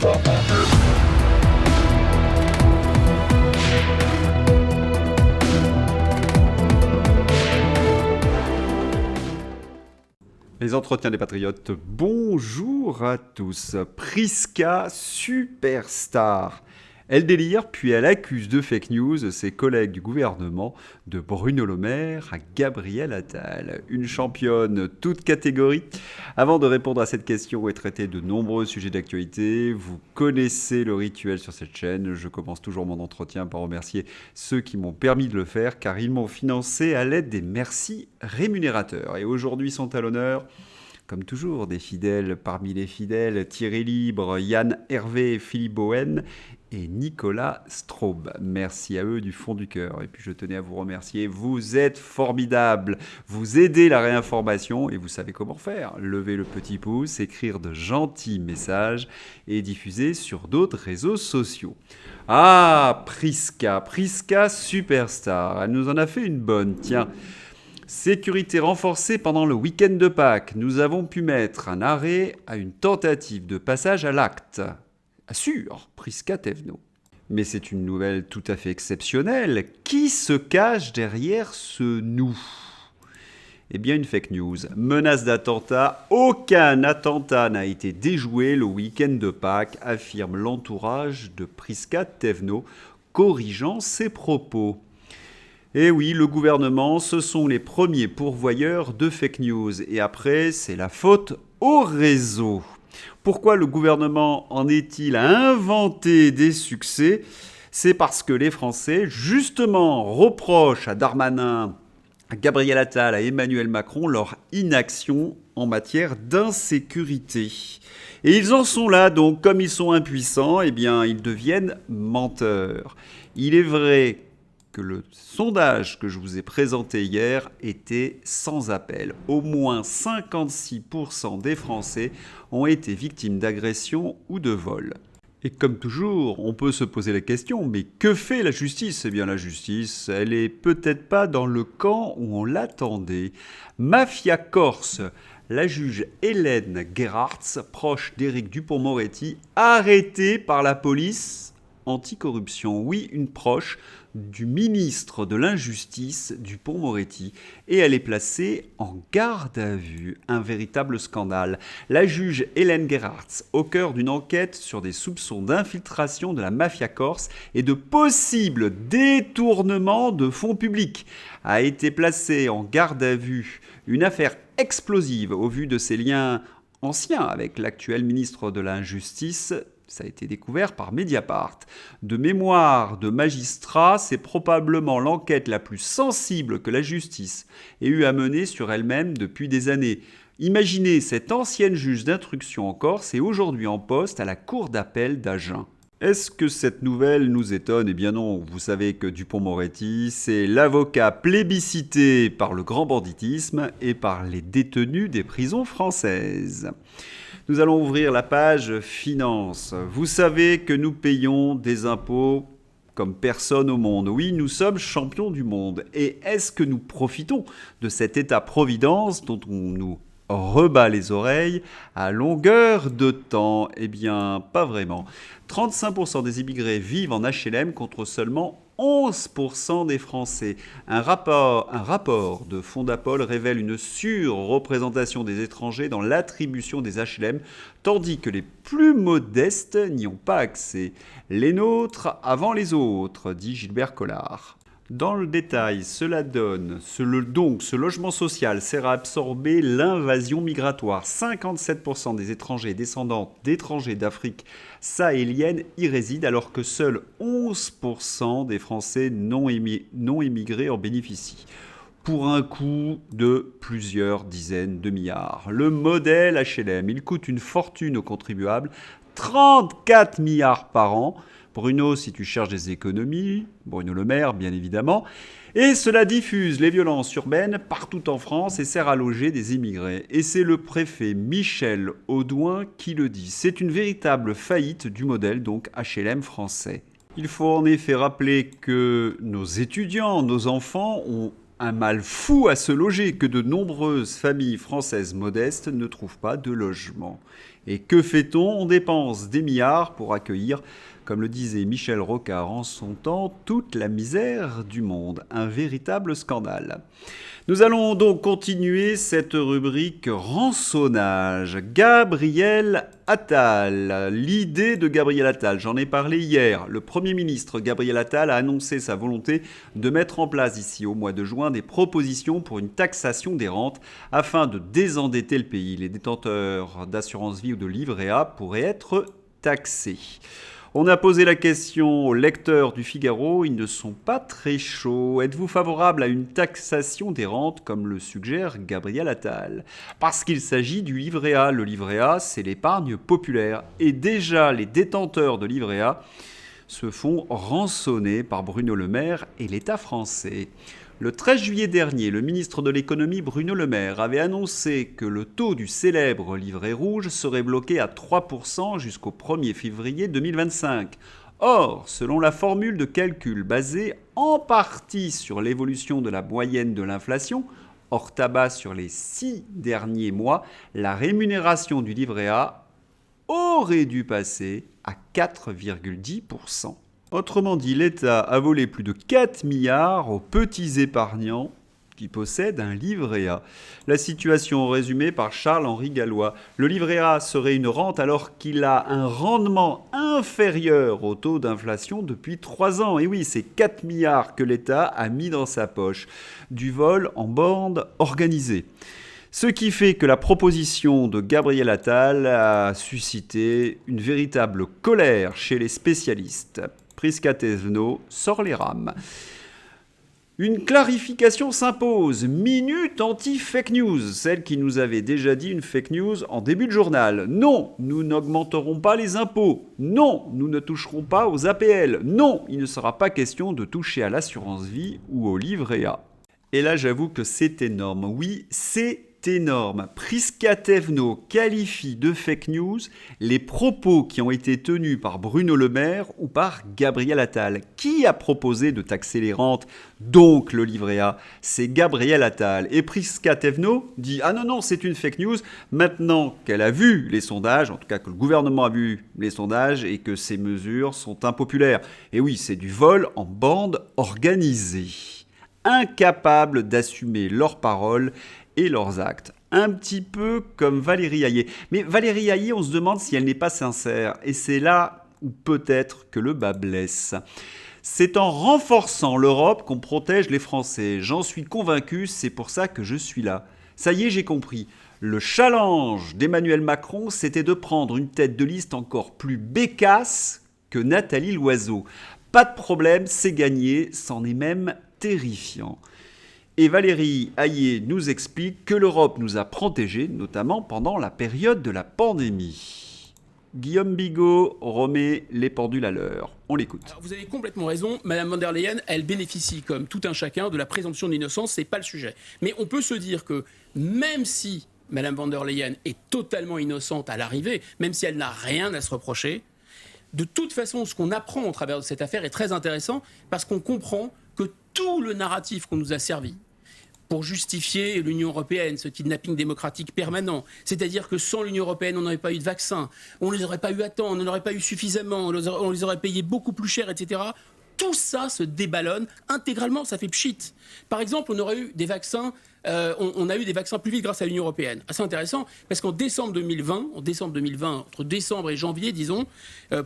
Les entretiens des patriotes, bonjour à tous. Prisca Superstar. Elle délire, puis elle accuse de fake news ses collègues du gouvernement, de Bruno Le Maire à Gabriel Attal. Une championne toute catégorie. Avant de répondre à cette question et traiter de nombreux sujets d'actualité, vous connaissez le rituel sur cette chaîne. Je commence toujours mon entretien par remercier ceux qui m'ont permis de le faire, car ils m'ont financé à l'aide des merci rémunérateurs. Et aujourd'hui sont à l'honneur, comme toujours, des fidèles parmi les fidèles, Thierry Libre, Yann Hervé, Philippe Bohen et Nicolas Straub. Merci à eux du fond du cœur. Et puis je tenais à vous remercier, vous êtes formidables, vous aidez la réinformation et vous savez comment faire. Levez le petit pouce, écrire de gentils messages et diffuser sur d'autres réseaux sociaux. Ah, Prisca Superstar, elle nous en a fait une bonne, tiens. Sécurité renforcée pendant le week-end de Pâques. Nous avons pu mettre un arrêt à une tentative de passage à l'acte. Assure Prisca Thévenot. Mais c'est une nouvelle tout à fait exceptionnelle. Qui se cache derrière ce nous ? Eh bien, une fake news. Menace d'attentat. Aucun attentat n'a été déjoué le week-end de Pâques, affirme l'entourage de Prisca Thévenot, corrigeant ses propos. Et oui, le gouvernement, ce sont les premiers pourvoyeurs de fake news. Et après, c'est la faute au réseau. Pourquoi le gouvernement en est-il à inventer des succès ? C'est parce que les Français, justement, reprochent à Darmanin, à Gabriel Attal, à Emmanuel Macron leur inaction en matière d'insécurité. Et ils en sont là, donc comme ils sont impuissants, eh bien, ils deviennent menteurs. Il est vrai que le sondage que je vous ai présenté hier était sans appel. Au moins 56% des Français ont été victimes d'agressions ou de vols. Et comme toujours, on peut se poser la question, mais que fait la justice ? Eh bien la justice, elle est peut-être pas dans le camp où on l'attendait. Mafia corse, la juge Hélène Gerhartz, proche d'Éric Dupond-Moretti, arrêtée par la police anticorruption. Oui, une proche du ministre de l'Injustice, Dupond-Moretti, et elle est placée en garde à vue. Un véritable scandale. La juge Hélène Gerhartz, au cœur d'une enquête sur des soupçons d'infiltration de la mafia corse et de possibles détournements de fonds publics, a été placée en garde à vue. Une affaire explosive au vu de ses liens anciens avec l'actuel ministre de l'Injustice. Ça a été découvert par Mediapart. De mémoire de magistrat, c'est probablement l'enquête la plus sensible que la justice ait eu à mener sur elle-même depuis des années. Imaginez cette ancienne juge d'instruction en Corse et aujourd'hui en poste à la cour d'appel d'Agen. Est-ce que cette nouvelle nous étonne ? Eh bien non, vous savez que Dupond-Moretti, c'est l'avocat plébiscité par le grand banditisme et par les détenus des prisons françaises. Nous allons ouvrir la page finance. Vous savez que nous payons des impôts comme personne au monde. Oui, nous sommes champions du monde. Et est-ce que nous profitons de cet état-providence dont on nous rebat les oreilles à longueur de temps ? Eh bien, pas vraiment. 35% des immigrés vivent en HLM contre seulement 11% des Français. Un rapport de Fondapol révèle une surreprésentation des étrangers dans l'attribution des HLM, tandis que les plus modestes n'y ont pas accès. Les nôtres avant les autres, dit Gilbert Collard. Dans le détail, cela donne, ce logement social sert à absorber l'invasion migratoire. 57% des étrangers descendants d'étrangers d'Afrique sahélienne y résident, alors que seuls 11% des Français non immigrés en bénéficient. Pour un coût de plusieurs dizaines de milliards. Le modèle HLM, il coûte une fortune aux contribuables, 34 milliards par an. Bruno, si tu cherches des économies, Bruno Le Maire, bien évidemment. Et cela diffuse les violences urbaines partout en France et sert à loger des immigrés. Et c'est le préfet Michel Audouin qui le dit. C'est une véritable faillite du modèle donc HLM français. Il faut en effet rappeler que nos étudiants, nos enfants ont un mal fou à se loger, que de nombreuses familles françaises modestes ne trouvent pas de logement. Et que fait-on? On dépense des milliards pour accueillir, comme le disait Michel Rocard en son temps, toute la misère du monde. Un véritable scandale. Nous allons donc continuer cette rubrique rançonnage. Gabriel Attal. L'idée de Gabriel Attal, j'en ai parlé hier. Le Premier ministre Gabriel Attal a annoncé sa volonté de mettre en place ici au mois de juin des propositions pour une taxation des rentes afin de désendetter le pays. Les détenteurs d'assurance vie ou de livret A pourraient être taxés. On a posé la question aux lecteurs du Figaro, ils ne sont pas très chauds. Êtes-vous favorable à une taxation des rentes comme le suggère Gabriel Attal? Parce qu'il s'agit du livret A. Le livret A, c'est l'épargne populaire. Et déjà, les détenteurs de livret A se font rançonner par Bruno Le Maire et l'État français. Le 13 juillet dernier, le ministre de l'économie Bruno Le Maire avait annoncé que le taux du célèbre livret rouge serait bloqué à 3% jusqu'au 1er février 2025. Or, selon la formule de calcul basée en partie sur l'évolution de la moyenne de l'inflation, hors tabac sur les 6 derniers mois, la rémunération du livret A aurait dû passer à 4,10%. Autrement dit, l'État a volé plus de 4 milliards aux petits épargnants qui possèdent un livret A. La situation résumée par Charles-Henri Gallois. Le livret A serait une rente alors qu'il a un rendement inférieur au taux d'inflation depuis 3 ans. Et oui, c'est 4 milliards que l'État a mis dans sa poche. Du vol en bande organisée. Ce qui fait que la proposition de Gabriel Attal a suscité une véritable colère chez les spécialistes. Prisca Thévenot sort les rames. Une clarification s'impose. Minute anti-fake news. Celle qui nous avait déjà dit une fake news en début de journal. Non, nous n'augmenterons pas les impôts. Non, nous ne toucherons pas aux APL. Non, il ne sera pas question de toucher à l'assurance vie ou au livret A. Et là, j'avoue que c'est énorme. Oui, c'est énorme. Prisca Thévenot qualifie de fake news les propos qui ont été tenus par Bruno Le Maire ou par Gabriel Attal. Qui a proposé de taxer les rentes, donc le livret A? C'est Gabriel Attal. Et Prisca Thévenot dit « Ah non, non, c'est une fake news » maintenant qu'elle a vu les sondages, en tout cas que le gouvernement a vu les sondages et que ces mesures sont impopulaires. Et oui, c'est du vol en bande organisée. Incapables d'assumer leurs paroles et leurs actes. Un petit peu comme Valérie Hayé. Mais Valérie Hayé, on se demande si elle n'est pas sincère. Et c'est là où peut-être que le bas blesse. C'est en renforçant l'Europe qu'on protège les Français. J'en suis convaincu, c'est pour ça que je suis là. Ça y est, j'ai compris. Le challenge d'Emmanuel Macron, c'était de prendre une tête de liste encore plus bécasse que Nathalie Loiseau. Pas de problème, c'est gagné, c'en est même terrifiant. Et Valérie Hayé nous explique que l'Europe nous a protégés, notamment pendant la période de la pandémie. Guillaume Bigot remet les pendules à l'heure. On l'écoute. Alors vous avez complètement raison. Madame von der Leyen, elle bénéficie, comme tout un chacun, de la présomption d'innocence. C'est pas le sujet. Mais on peut se dire que même si Madame von der Leyen est totalement innocente à l'arrivée, même si elle n'a rien à se reprocher, de toute façon, ce qu'on apprend au travers de cette affaire est très intéressant parce qu'on comprend que tout le narratif qu'on nous a servi pour justifier l'Union européenne, ce kidnapping démocratique permanent, c'est-à-dire que sans l'Union européenne, on n'aurait pas eu de vaccins, on ne les aurait pas eu à temps, on n'en aurait pas eu suffisamment, on les aurait payés beaucoup plus cher, etc. Tout ça se déballonne intégralement, ça fait pchit. Par exemple, on aurait eu des vaccins, on a eu des vaccins plus vite grâce à l'Union européenne. Assez intéressant, parce qu'en décembre 2020, entre décembre et janvier, disons,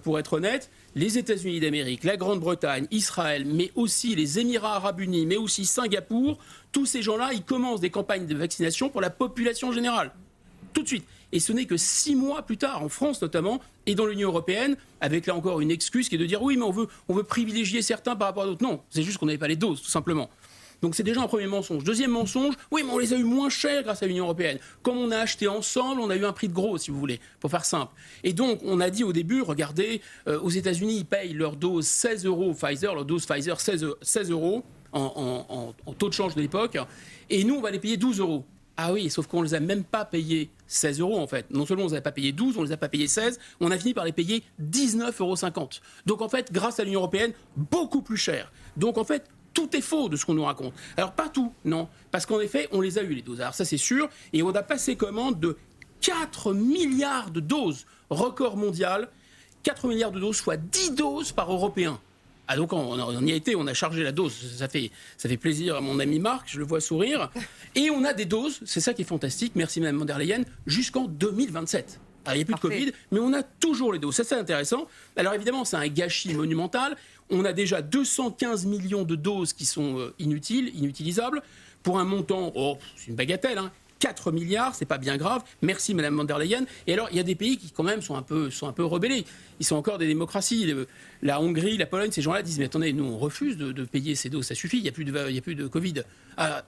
pour être honnête, les États-Unis d'Amérique, la Grande-Bretagne, Israël, mais aussi les Émirats arabes unis, mais aussi Singapour, tous ces gens-là, ils commencent des campagnes de vaccination pour la population générale. Tout de suite. Et ce n'est que 6 mois plus tard, en France notamment, et dans l'Union européenne, avec là encore une excuse qui est de dire oui, mais on veut privilégier certains par rapport à d'autres. Non, c'est juste qu'on n'avait pas les doses, tout simplement. Donc c'est déjà un premier mensonge. Deuxième mensonge, oui, mais on les a eu moins chers grâce à l'Union européenne. Comme on a acheté ensemble, on a eu un prix de gros, si vous voulez, pour faire simple. Et donc, on a dit au début, regardez, aux États-Unis, ils payent leur dose 16 € Pfizer, leur dose Pfizer 16 € en taux de change de l'époque. Et nous, on va les payer 12 €. Ah oui, sauf qu'on ne les a même pas payés 16 € en fait. Non seulement on ne les a pas payés 12, on ne les a pas payés 16, on a fini par les payer 19,50 €. Donc en fait, grâce à l'Union européenne, beaucoup plus cher. Donc en fait, tout est faux de ce qu'on nous raconte. Alors pas tout, non. Parce qu'en effet, on les a eu les doses. Alors ça c'est sûr. Et on a passé commande de 4 milliards de doses, record mondial, 4 milliards de doses, soit 10 doses par Européen. Ah donc on y a été, on a chargé la dose, ça fait plaisir à mon ami Marc, je le vois sourire. Et on a des doses, c'est ça qui est fantastique, merci Madame von der Leyen, jusqu'en 2027. Alors, il n'y a plus de Covid, mais on a toujours les doses. Ça, c'est intéressant. Alors évidemment, c'est un gâchis monumental. On a déjà 215 millions de doses qui sont inutilisables, pour un montant, c'est une bagatelle, 4 milliards, c'est pas bien grave. Merci Madame von der Leyen. Et alors, il y a des pays qui, quand même, sont un peu rebellés. Ils sont encore des démocraties. La Hongrie, la Pologne, ces gens-là disent, mais attendez, nous, on refuse de payer ces doses. Ça suffit, il n'y a plus de Covid.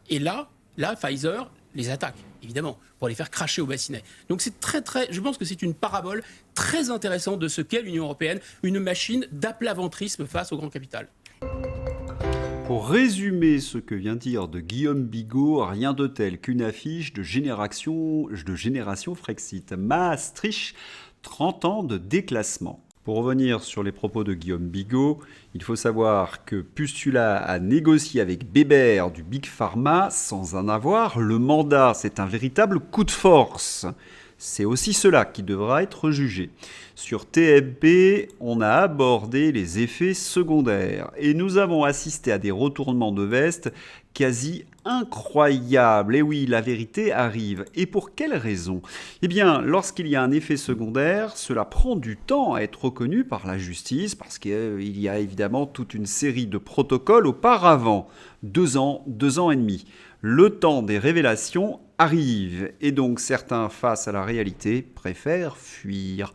Et là, Pfizer les attaque, évidemment, pour les faire cracher au bassinet. Donc c'est je pense que c'est une parabole très intéressante de ce qu'est l'Union européenne, une machine d'aplaventrisme face au grand capital. Pour résumer ce que vient dire de Guillaume Bigot, rien de tel qu'une affiche de génération Frexit. Maastricht, 30 ans de déclassement. Pour revenir sur les propos de Guillaume Bigot, il faut savoir que Pustula a négocié avec Bébert du Big Pharma sans en avoir le mandat. C'est un véritable coup de force. C'est aussi cela qui devra être jugé. Sur TMP, on a abordé les effets secondaires et nous avons assisté à des retournements de veste quasi incroyables. Et oui, la vérité arrive. Et pour quelle raison ? Eh bien, lorsqu'il y a un effet secondaire, cela prend du temps à être reconnu par la justice parce qu'il y a évidemment toute une série de protocoles auparavant. 2 ans, 2 ans et demi. Le temps des révélations arrive et donc certains, face à la réalité, préfèrent fuir.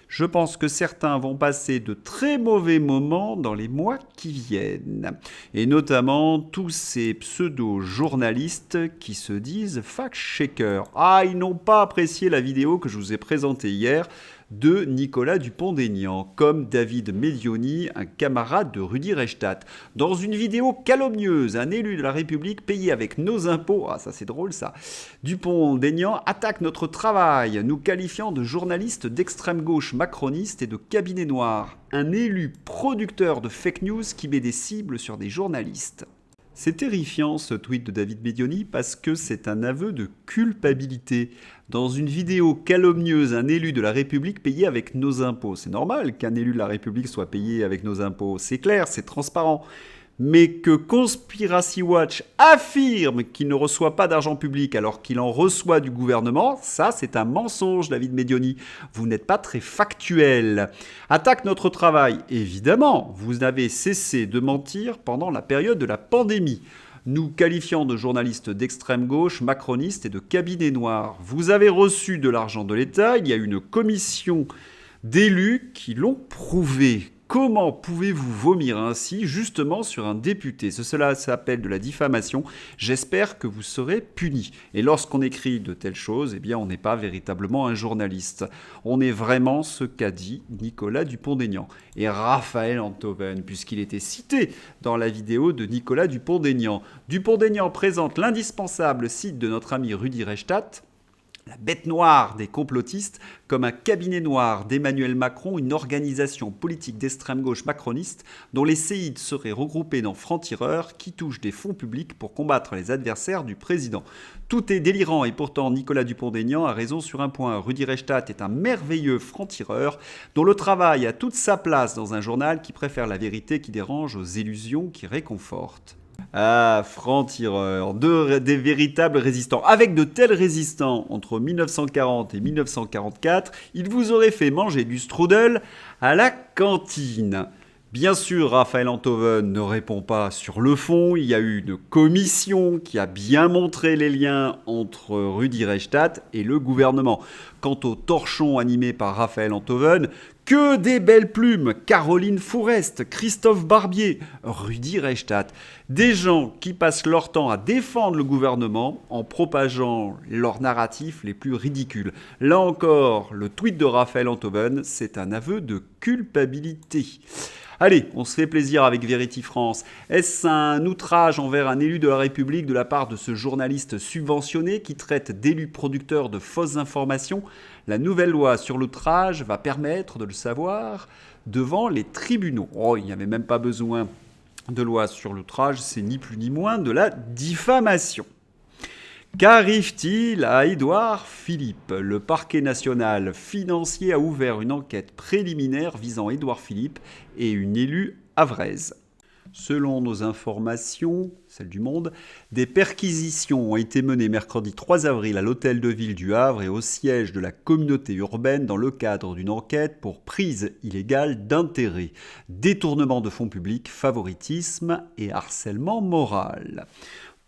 Je pense que certains vont passer de très mauvais moments dans les mois qui viennent. Et notamment tous ces pseudo-journalistes qui se disent fact-checkers. Ah, ils n'ont pas apprécié la vidéo que je vous ai présentée hier de Nicolas Dupont-Aignan, comme David Medioni, un camarade de Rudi Reichstadt. Dans une vidéo calomnieuse, un élu de la République payé avec nos impôts, ah ça c'est drôle ça, Dupont-Aignan attaque notre travail, nous qualifiant de journalistes d'extrême gauche macroniste et de cabinet noir. Un élu producteur de fake news qui met des cibles sur des journalistes. C'est terrifiant ce tweet de David Medioni parce que c'est un aveu de culpabilité. Dans une vidéo calomnieuse, un élu de la République payé avec nos impôts. C'est normal qu'un élu de la République soit payé avec nos impôts. C'est clair, c'est transparent. Mais que Conspiracy Watch affirme qu'il ne reçoit pas d'argent public alors qu'il en reçoit du gouvernement, ça c'est un mensonge, David Medioni. Vous n'êtes pas très factuel. Attaque notre travail, évidemment, vous n'avez cessé de mentir pendant la période de la pandémie. Nous qualifiant de journalistes d'extrême gauche, macronistes et de cabinet noir. Vous avez reçu de l'argent de l'État, il y a une commission d'élus qui l'ont prouvé. Comment pouvez-vous vomir ainsi justement sur un député ? Cela s'appelle de la diffamation. J'espère que vous serez punis. Et lorsqu'on écrit de telles choses, eh bien, on n'est pas véritablement un journaliste. On est vraiment ce qu'a dit Nicolas Dupont-Aignan. Et Raphaël Enthoven, puisqu'il était cité dans la vidéo de Nicolas Dupont-Aignan. Dupont-Aignan présente l'indispensable site de notre ami Rudi Reichstadt, la bête noire des complotistes, comme un cabinet noir d'Emmanuel Macron, une organisation politique d'extrême gauche macroniste dont les séides seraient regroupés dans francs-tireurs qui touchent des fonds publics pour combattre les adversaires du président. Tout est délirant et pourtant Nicolas Dupont-Aignan a raison sur un point. Rudi Reichstadt est un merveilleux franc-tireur dont le travail a toute sa place dans un journal qui préfère la vérité qui dérange aux illusions qui réconfortent. Ah, franc-tireur, des véritables résistants. Avec de tels résistants, entre 1940 et 1944, ils vous auraient fait manger du strudel à la cantine. Bien sûr, Raphaël Enthoven ne répond pas sur le fond. Il y a eu une commission qui a bien montré les liens entre Rudi Reichstadt et le gouvernement. Quant au torchon animé par Raphaël Enthoven, que des belles plumes, Caroline Fourest, Christophe Barbier, Rudi Reichstadt. Des gens qui passent leur temps à défendre le gouvernement en propageant leurs narratifs les plus ridicules. Là encore, le tweet de Raphaël Enthoven, c'est un aveu de culpabilité. Allez, on se fait plaisir avec Vérity France. Est-ce un outrage envers un élu de la République de la part de ce journaliste subventionné qui traite d'élus producteurs de fausses informations ? La nouvelle loi sur l'outrage va permettre de le savoir devant les tribunaux. Oh, il n'y avait même pas besoin de loi sur l'outrage, c'est ni plus ni moins de la diffamation. Qu'arrive-t-il à Édouard Philippe? Le parquet national financier a ouvert une enquête préliminaire visant Édouard Philippe et une élue havraise. Selon nos informations, celles du Monde, des perquisitions ont été menées mercredi 3 avril à l'hôtel de ville du Havre et au siège de la communauté urbaine dans le cadre d'une enquête pour prise illégale d'intérêt, détournement de fonds publics, favoritisme et harcèlement moral.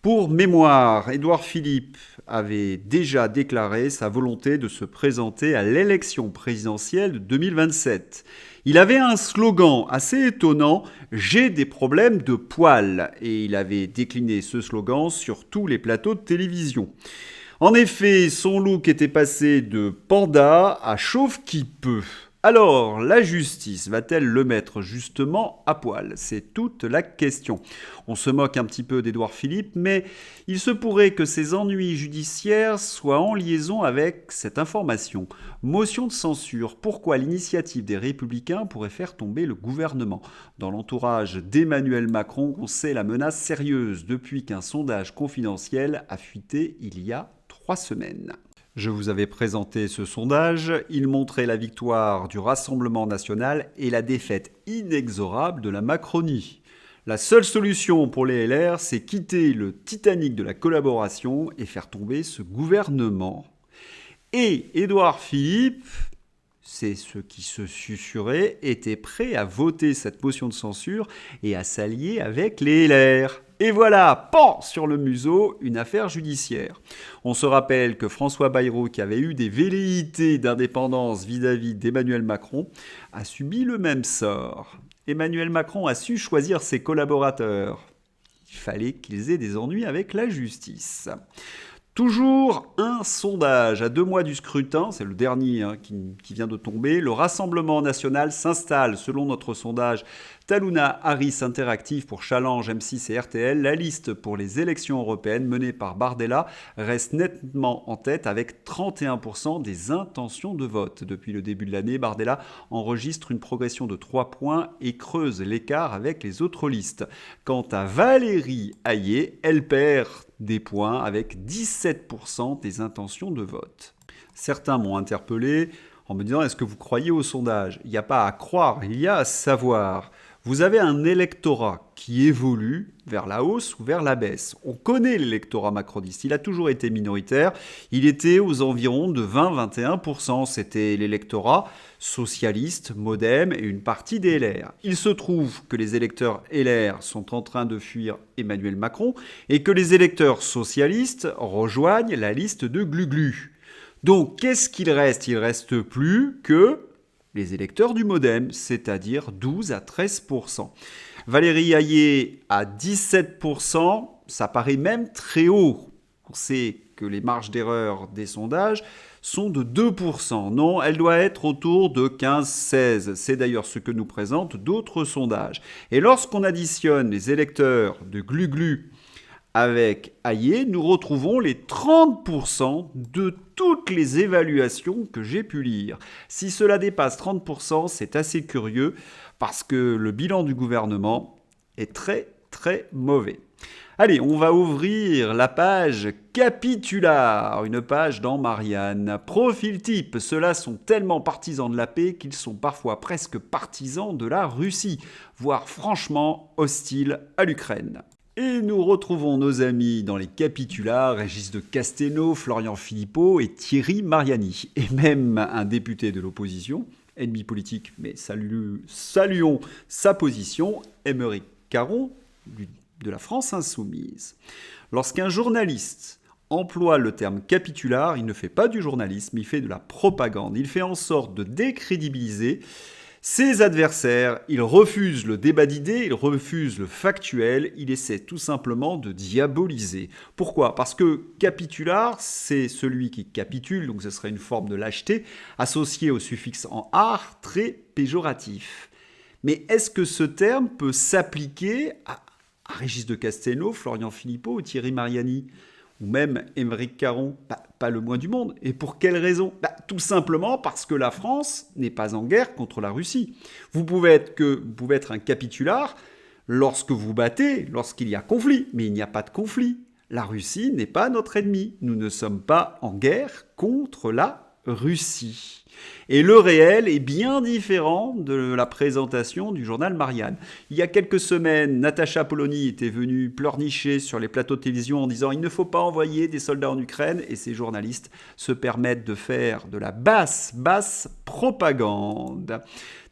Pour mémoire, Édouard Philippe avait déjà déclaré sa volonté de se présenter à l'élection présidentielle de 2027. Il avait un slogan assez étonnant, « J'ai des problèmes de poils », et il avait décliné ce slogan sur tous les plateaux de télévision. En effet, son look était passé de panda à chauve qui peut. Alors, la justice va-t-elle le mettre justement à poil? C'est toute la question. On se moque un petit peu d'Édouard Philippe, mais il se pourrait que ses ennuis judiciaires soient en liaison avec cette information. Motion de censure. Pourquoi l'initiative des Républicains pourrait faire tomber le gouvernement? Dans l'entourage d'Emmanuel Macron, on sait la menace sérieuse depuis qu'un sondage confidentiel a fuité il y a 3 semaines. Je vous avais présenté ce sondage, il montrait la victoire du Rassemblement national et la défaite inexorable de la Macronie. La seule solution pour les LR, c'est quitter le Titanic de la collaboration et faire tomber ce gouvernement. Et Édouard Philippe, c'est ce qui se susurrait, était prêt à voter cette motion de censure et à s'allier avec les LR. Et voilà, pan sur le museau, une affaire judiciaire. On se rappelle que François Bayrou, qui avait eu des velléités d'indépendance vis-à-vis d'Emmanuel Macron, a subi le même sort. Emmanuel Macron a su choisir ses collaborateurs. Il fallait qu'ils aient des ennuis avec la justice. Toujours un sondage à 2 mois du scrutin, c'est le dernier qui vient de tomber. Le Rassemblement national s'installe, selon notre sondage Taluna Harris Interactive pour Challenge, M6 et RTL. La liste pour les élections européennes menée par Bardella reste nettement en tête avec 31% des intentions de vote. Depuis le début de l'année, Bardella enregistre une progression de 3 points et creuse l'écart avec les autres listes. Quant à Valérie Hayé, elle perd des points avec 17% des intentions de vote. Certains m'ont interpellé en me disant « Est-ce que vous croyez au sondage ?» Il n'y a pas à croire, il y a à savoir. Vous avez un électorat qui évolue vers la hausse ou vers la baisse. On connaît l'électorat macroniste, il a toujours été minoritaire, il était aux environs de 20-21%. C'était l'électorat socialiste, modem et une partie des LR. Il se trouve que les électeurs LR sont en train de fuir Emmanuel Macron et que les électeurs socialistes rejoignent la liste de Glu-Glu. Donc qu'est-ce qu'il reste? Il reste plus que les électeurs du modem, c'est-à-dire 12 à 13%. Valérie Hayé à 17%, ça paraît même très haut. On sait que les marges d'erreur des sondages sont de 2%. Non, elle doit être autour de 15-16. C'est d'ailleurs ce que nous présentent d'autres sondages. Et lorsqu'on additionne les électeurs de Glu-Glu avec Hayé, nous retrouvons les 30% de toutes les évaluations que j'ai pu lire. Si cela dépasse 30%, c'est assez curieux parce que le bilan du gouvernement est très très mauvais. Allez, on va ouvrir la page Capitular, une page dans Marianne. Profil type, ceux-là sont tellement partisans de la paix qu'ils sont parfois presque partisans de la Russie, voire franchement hostiles à l'Ukraine. Et nous retrouvons nos amis dans les capitulars, Régis de Castelnau, Florian Philippot et Thierry Mariani. Et même un député de l'opposition, ennemi politique, mais saluons sa position, Aymeric Caron, de la France Insoumise. Lorsqu'un journaliste emploie le terme capitular, il ne fait pas du journalisme, il fait de la propagande. Il fait en sorte de décrédibiliser ses adversaires. Il refuse le débat d'idées, il refuse le factuel, il essaie tout simplement de diaboliser. Pourquoi? Parce que capitular, c'est celui qui capitule, donc ce serait une forme de lâcheté, associée au suffixe en art, très péjoratif. Mais est-ce que ce terme peut s'appliquer à Régis de Castelnau, Florian Philippot ou Thierry Mariani? Ou même Aymeric Caron? Pas le moins du monde. Et pour quelle raison? Tout simplement parce que la France n'est pas en guerre contre la Russie. Vous pouvez être un capitular lorsque vous battez, lorsqu'il y a conflit. Mais il n'y a pas de conflit. La Russie n'est pas notre ennemi. Nous ne sommes pas en guerre contre la Russie. Et le réel est bien différent de la présentation du journal Marianne. Il y a quelques semaines, Natacha Polony était venue pleurnicher sur les plateaux de télévision en disant « Il ne faut pas envoyer des soldats en Ukraine » et ces journalistes se permettent de faire de la basse propagande.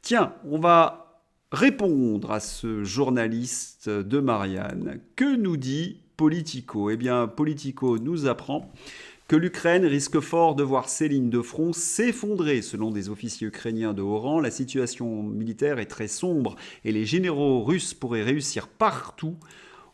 Tiens, on va répondre à ce journaliste de Marianne. Que nous dit Politico ? Eh bien, Politico nous apprend que l'Ukraine risque fort de voir ses lignes de front s'effondrer. Selon des officiers ukrainiens de haut rang, la situation militaire est très sombre et les généraux russes pourraient réussir partout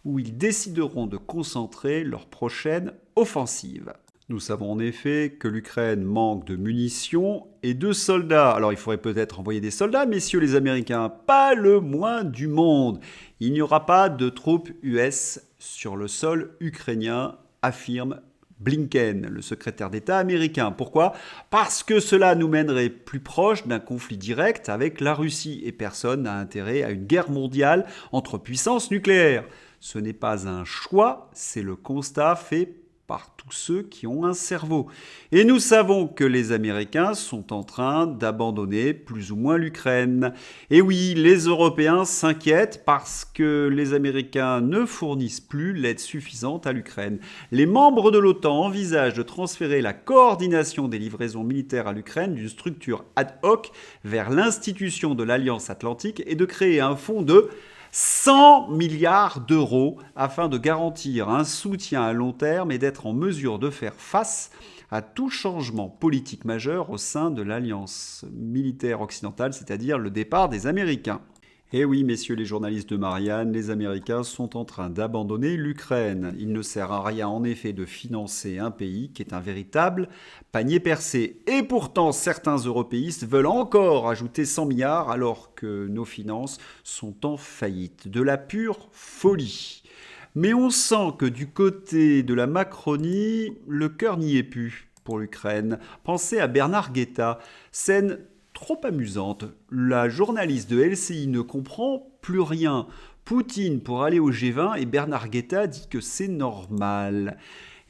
où ils décideront de concentrer leur prochaine offensive. Nous savons en effet que l'Ukraine manque de munitions et de soldats. Alors il faudrait peut-être envoyer des soldats, messieurs les Américains, pas le moins du monde. Il n'y aura pas de troupes US sur le sol ukrainien, affirme Blinken, le secrétaire d'État américain. Pourquoi ? Parce que cela nous mènerait plus proche d'un conflit direct avec la Russie et personne n'a intérêt à une guerre mondiale entre puissances nucléaires. Ce n'est pas un choix, c'est le constat fait par tous ceux qui ont un cerveau. Et nous savons que les Américains sont en train d'abandonner plus ou moins l'Ukraine. Et oui, les Européens s'inquiètent parce que les Américains ne fournissent plus l'aide suffisante à l'Ukraine. Les membres de l'OTAN envisagent de transférer la coordination des livraisons militaires à l'Ukraine d'une structure ad hoc vers l'institution de l'Alliance Atlantique et de créer un fonds de 100 milliards d'euros afin de garantir un soutien à long terme et d'être en mesure de faire face à tout changement politique majeur au sein de l'alliance militaire occidentale, c'est-à-dire le départ des Américains. Et oui, messieurs les journalistes de Marianne, les Américains sont en train d'abandonner l'Ukraine. Il ne sert à rien en effet de financer un pays qui est un véritable panier percé. Et pourtant, certains européistes veulent encore ajouter 100 milliards alors que nos finances sont en faillite. De la pure folie. Mais on sent que du côté de la Macronie, le cœur n'y est plus pour l'Ukraine. Pensez à Bernard Guetta, scène trop amusante. La journaliste de LCI ne comprend plus rien. Poutine pour aller au G20 et Bernard Guetta dit que c'est normal.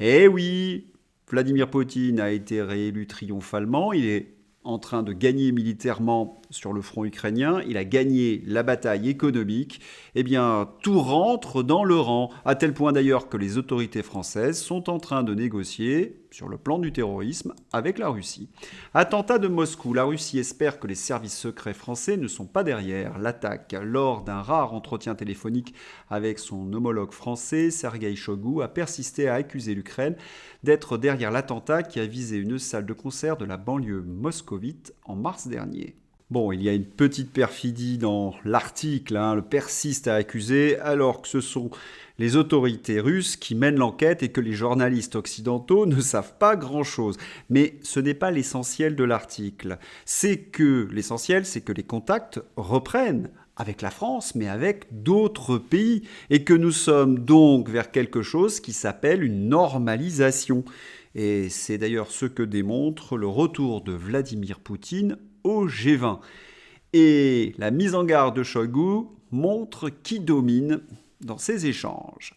Eh oui, Vladimir Poutine a été réélu triomphalement. Il est en train de gagner militairement sur le front ukrainien. Il a gagné la bataille économique. Eh bien, tout rentre dans le rang, à tel point d'ailleurs que les autorités françaises sont en train de négocier sur le plan du terrorisme avec la Russie. Attentat de Moscou. La Russie espère que les services secrets français ne sont pas derrière l'attaque. Lors d'un rare entretien téléphonique avec son homologue français, Sergueï Shoigu a persisté à accuser l'Ukraine d'être derrière l'attentat qui a visé une salle de concert de la banlieue moscovite en mars dernier. Bon, il y a une petite perfidie dans l'article, le persiste à accuser, alors que ce sont les autorités russes qui mènent l'enquête et que les journalistes occidentaux ne savent pas grand-chose. Mais ce n'est pas l'essentiel de l'article. L'essentiel, c'est que les contacts reprennent avec la France, mais avec d'autres pays, et que nous sommes donc vers quelque chose qui s'appelle une normalisation. Et c'est d'ailleurs ce que démontre le retour de Vladimir Poutine au G20. Et la mise en garde de Shoigu montre qui domine dans ces échanges.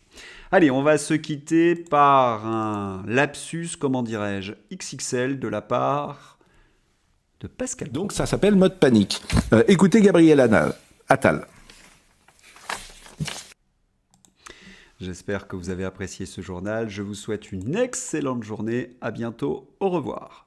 Allez, on va se quitter par un lapsus, XXL de la part de Pascal. Donc ça s'appelle mode panique. Écoutez Gabriel Attal. J'espère que vous avez apprécié ce journal. Je vous souhaite une excellente journée. À bientôt. Au revoir.